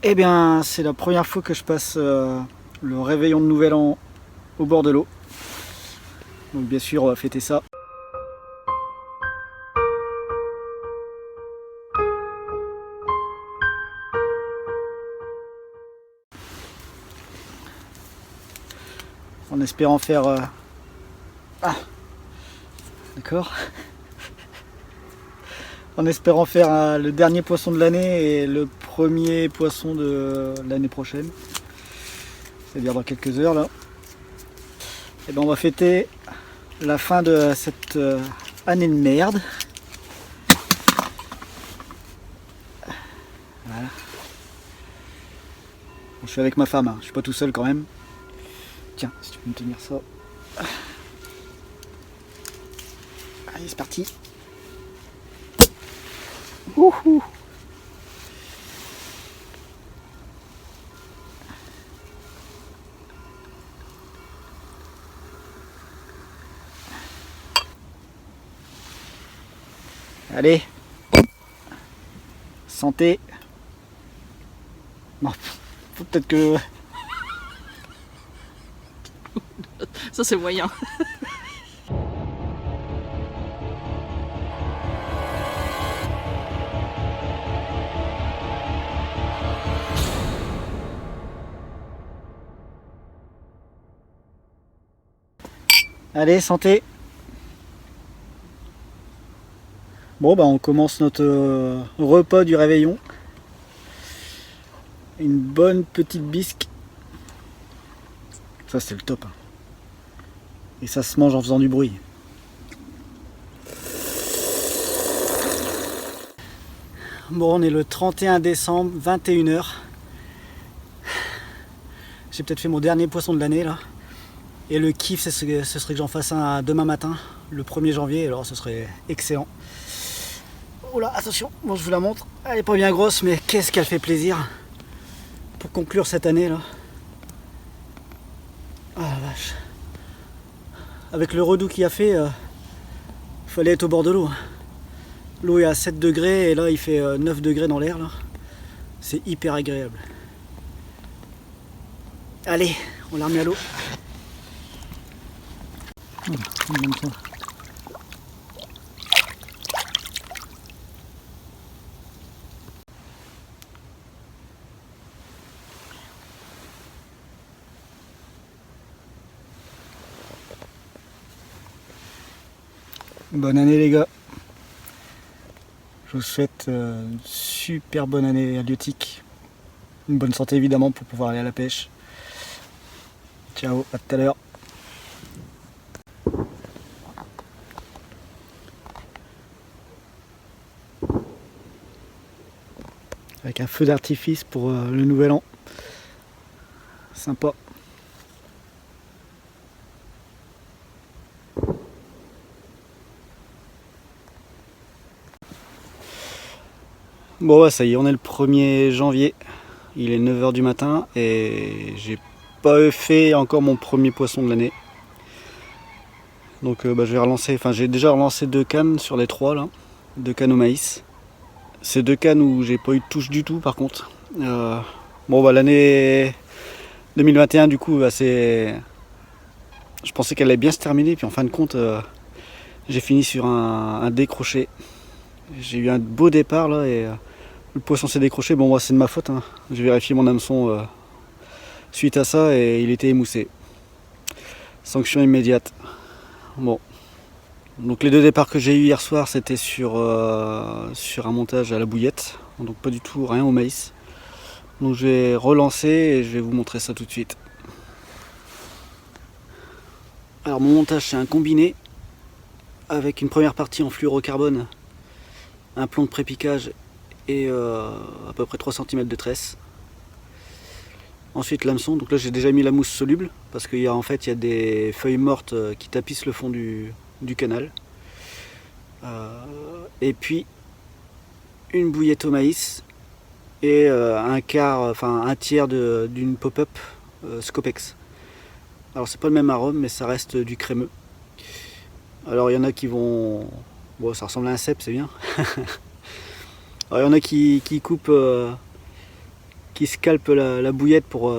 Eh bien, c'est la première fois que je passe le réveillon de Nouvel An au bord de l'eau. Donc bien sûr, on va fêter ça. En espérant faire... Ah, d'accord. En espérant faire le dernier poisson de l'année et le premier poisson de l'année prochaine. C'est-à-dire dans quelques heures là. Et ben on va fêter la fin de cette année de merde. Voilà. Bon, je suis avec ma femme, hein. Je suis pas tout seul quand même. Tiens, si tu peux me tenir ça. Allez, c'est parti. Wouhou. Allez. Santé. Non, faut peut-être que... Ça c'est moyen. Allez, santé. Bon, bah on commence notre repas du réveillon. Une bonne petite bisque. Ça, c'est le top. Et ça se mange en faisant du bruit. Bon, on est le 31 décembre, 21 h. J'ai peut-être fait mon dernier poisson de l'année là. Et le kiff, ce serait que j'en fasse un demain matin, le 1er janvier, alors ce serait excellent. Oh là, attention, bon je vous la montre. Elle est pas bien grosse, mais qu'est-ce qu'elle fait plaisir. Pour conclure cette année là. Ah la vache. Avec le redoux qu'il a fait, il fallait être au bord de l'eau. L'eau est à 7 degrés et là il fait 9 degrés dans l'air là. C'est hyper agréable. Allez, on l'a remis à l'eau. Bonne année les gars. Je vous souhaite une super bonne année halieutique. Une bonne santé évidemment pour pouvoir aller à la pêche. Ciao, à tout à l'heure. Avec un feu d'artifice pour le nouvel an. Sympa. Bon ouais, ça y est, on est le 1er janvier. Il est 9 h du matin et j'ai pas fait encore mon premier poisson de l'année. Donc je vais relancer, enfin j'ai déjà relancé 2 cannes sur les 3 là. 2 cannes au maïs. C'est 2 cannes où j'ai pas eu de touche du tout par contre. Bon bah l'année 2021 du coup c'est... Je pensais qu'elle allait bien se terminer, puis en fin de compte j'ai fini sur un décroché. J'ai eu un beau départ là et le poisson s'est décroché. Bon moi c'est de ma faute, hein. J'ai vérifié mon hameçon suite à ça et il était émoussé. Sanction immédiate. Bon. Donc les 2 départs que j'ai eu hier soir c'était sur un montage à la bouillette. Donc pas du tout rien au maïs. Donc je vais relancer et je vais vous montrer ça tout de suite. Alors mon montage c'est un combiné avec une première partie en fluorocarbone, un plomb de pré-piquage et à peu près 3 cm de tresse. Ensuite l'hameçon, donc là j'ai déjà mis la mousse soluble parce qu'il y a en fait il y a des feuilles mortes qui tapissent le fond du canal. Et puis une bouillette au maïs et un tiers d'une pop-up Scopex. Alors c'est pas le même arôme mais ça reste du crémeux. Alors il y en a qui vont... Bon ça ressemble à un cèpe, c'est bien. Alors il y en a qui coupent qui scalpe la bouillette pour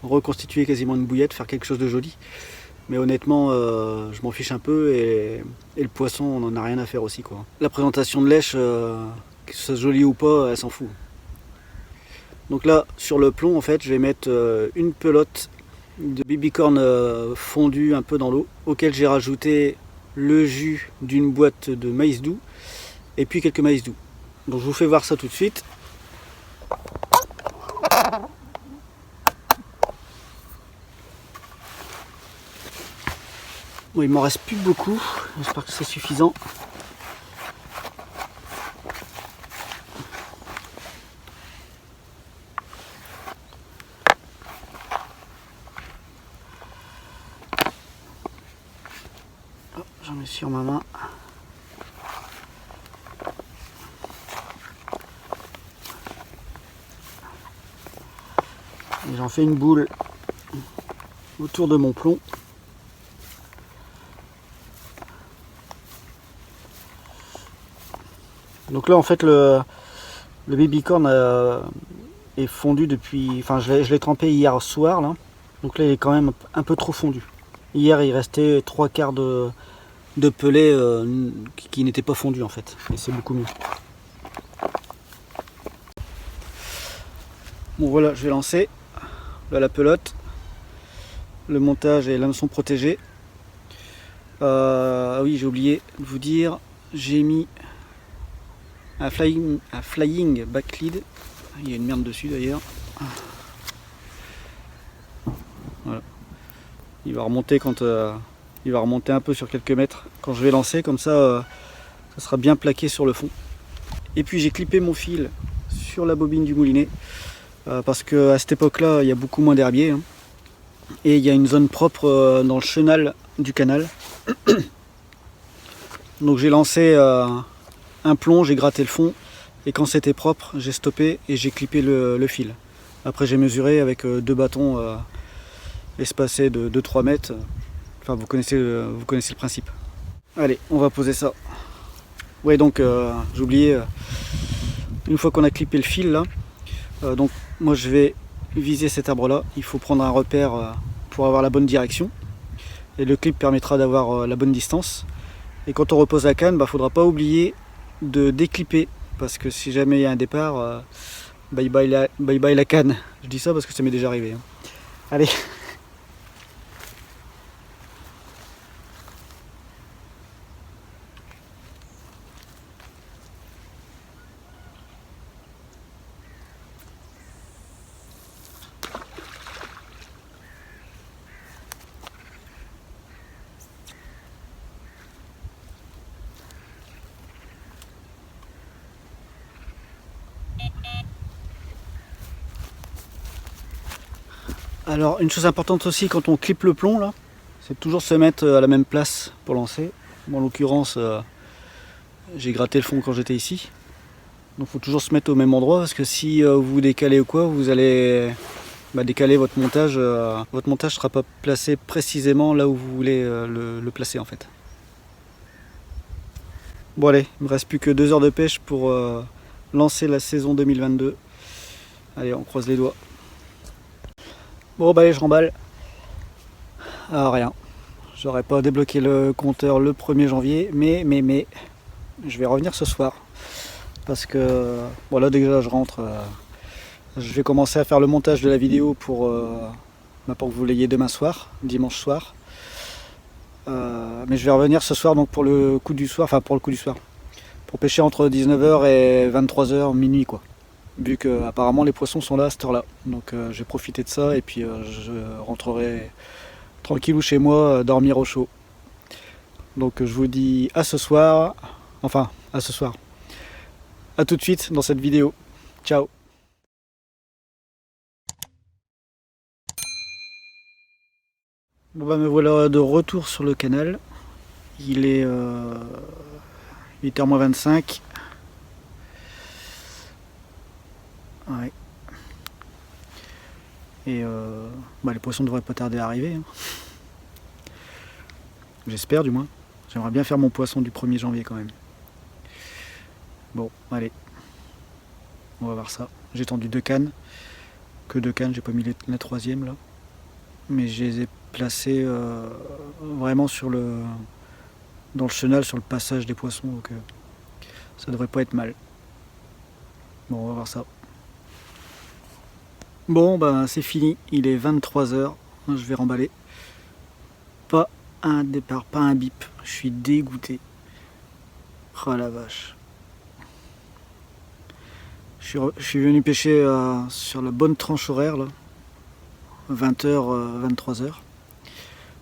reconstituer quasiment une bouillette, faire quelque chose de joli. Mais honnêtement, je m'en fiche un peu et le poisson, on n'en a rien à faire aussi, quoi. La présentation de lèche, que ce soit joli ou pas, elle s'en fout. Donc là, sur le plomb, en fait, je vais mettre une pelote de baby-corn fondu un peu dans l'eau, auquel j'ai rajouté le jus d'une boîte de maïs doux et puis quelques maïs doux. Donc je vous fais voir ça tout de suite. Bon, il m'en reste plus beaucoup, j'espère que c'est suffisant. J'en mets sur ma main. Et j'en fais une boule autour de mon plomb. Donc là en fait le baby-corn est fondu depuis... Enfin je l'ai trempé hier soir là. Donc là il est quand même un peu trop fondu. Hier il restait 3/4 de pelé qui n'était pas fondu en fait. Et c'est beaucoup mieux. Bon voilà, je vais lancer. Là la pelote. Le montage et l'hameçon protégé. Oui, j'ai oublié de vous dire, j'ai mis un flying back lead. Il y a une merde dessus d'ailleurs. Voilà. Il va remonter quand il va remonter un peu sur quelques mètres quand je vais lancer, comme ça ça sera bien plaqué sur le fond. Et puis j'ai clippé mon fil sur la bobine du moulinet parce que à cette époque là il y a beaucoup moins d'herbiers hein. Et il y a une zone propre dans le chenal du canal. Donc j'ai lancé un plomb, j'ai gratté le fond et quand c'était propre j'ai stoppé et j'ai clippé le fil. Après j'ai mesuré avec deux bâtons espacés de 2-3 mètres. Enfin vous connaissez le principe. Allez, on va poser ça. Ouais, donc j'ai oublié, une fois qu'on a clippé le fil là, donc moi je vais viser cet arbre là. Il faut prendre un repère pour avoir la bonne direction. Et le clip permettra d'avoir la bonne distance. Et quand on repose la canne, faudra pas oublier de déclipper. Parce que si jamais il y a un départ, bye bye la canne. Je dis ça parce que ça m'est déjà arrivé. Hein. Allez. Alors une chose importante aussi quand on clippe le plomb là, c'est toujours se mettre à la même place pour lancer. Moi en l'occurrence j'ai gratté le fond quand j'étais ici. Donc il faut toujours se mettre au même endroit parce que si vous décalez ou quoi, vous allez décaler votre montage. Votre montage ne sera pas placé précisément là où vous voulez le placer en fait. Bon allez, il me reste plus que 2 heures de pêche pour lancer la saison 2022. Allez, on croise les doigts. Bon allez, je remballe. Ah rien. J'aurais pas débloqué le compteur le 1er janvier, mais je vais revenir ce soir. Parce que voilà, déjà je rentre. Je vais commencer à faire le montage de la vidéo pour que vous l'ayez demain soir, dimanche soir. Mais je vais revenir ce soir donc pour le coup du soir, pour pêcher entre 19h et 23h, minuit quoi. Vu que apparemment les poissons sont là à cette heure-là. Donc je vais profiter de ça et puis je rentrerai tranquillou chez moi, dormir au chaud. Donc je vous dis à ce soir, à ce soir. A tout de suite dans cette vidéo. Ciao. Bon me voilà de retour sur le canal. Il est 8h-25. Ouais. Et les poissons devraient pas tarder à arriver. Hein. J'espère du moins. J'aimerais bien faire mon poisson du 1er janvier quand même. Bon, allez. On va voir ça. J'ai tendu 2 cannes. que 2 cannes, j'ai pas mis la troisième là. Mais je les ai placés vraiment dans le chenal, sur le passage des poissons, donc ça devrait pas être mal. Bon, on va voir ça. Bon, ben c'est fini, il est 23h, je vais remballer. Pas un départ, pas un bip, je suis dégoûté. Oh la vache. Je suis venu pêcher sur la bonne tranche horaire, là. 20h, 23h.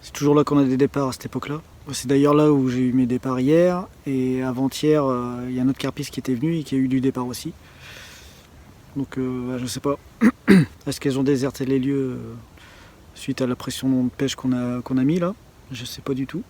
C'est toujours là qu'on a des départs à cette époque-là. C'est d'ailleurs là où j'ai eu mes départs hier, et avant-hier, il y a un autre carpiste qui était venu et qui a eu du départ aussi. Donc je sais pas. Est-ce qu'elles ont déserté les lieux suite à la pression de pêche qu'on a mis là? Je sais pas du tout.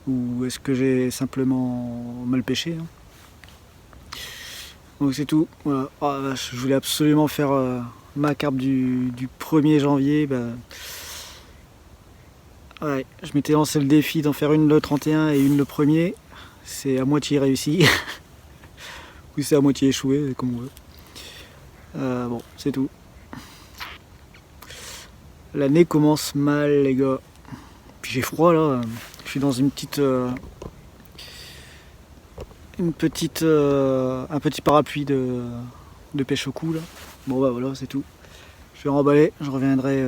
Ou est-ce que j'ai simplement mal pêché, hein? Donc c'est tout. Voilà. Oh, je voulais absolument faire ma carpe du 1er janvier. Bah, ouais, je m'étais lancé le défi d'en faire une le 31 et une le 1er. C'est à moitié réussi. Ou c'est à moitié échoué, comme on veut. Bon, c'est tout. L'année commence mal, les gars. Puis j'ai froid là. Je suis dans un petit parapluie de pêche au cou là. Bon bah voilà, c'est tout. Je vais remballer. Je reviendrai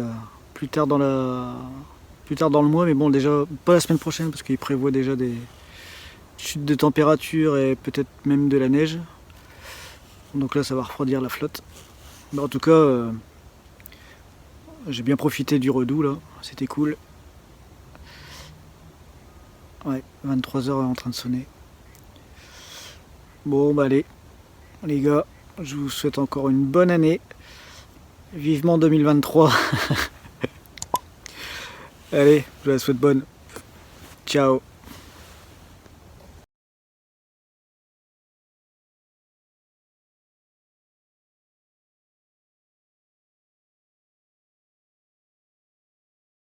plus tard dans le mois, mais bon, déjà pas la semaine prochaine parce qu'il prévoit déjà des chutes de température et peut-être même de la neige. Donc là, ça va refroidir la flotte. Mais en tout cas, j'ai bien profité du redout là, c'était cool. Ouais, 23h en train de sonner. Bon bah allez, les gars, je vous souhaite encore une bonne année. Vivement 2023. Allez, je vous la souhaite bonne. Ciao.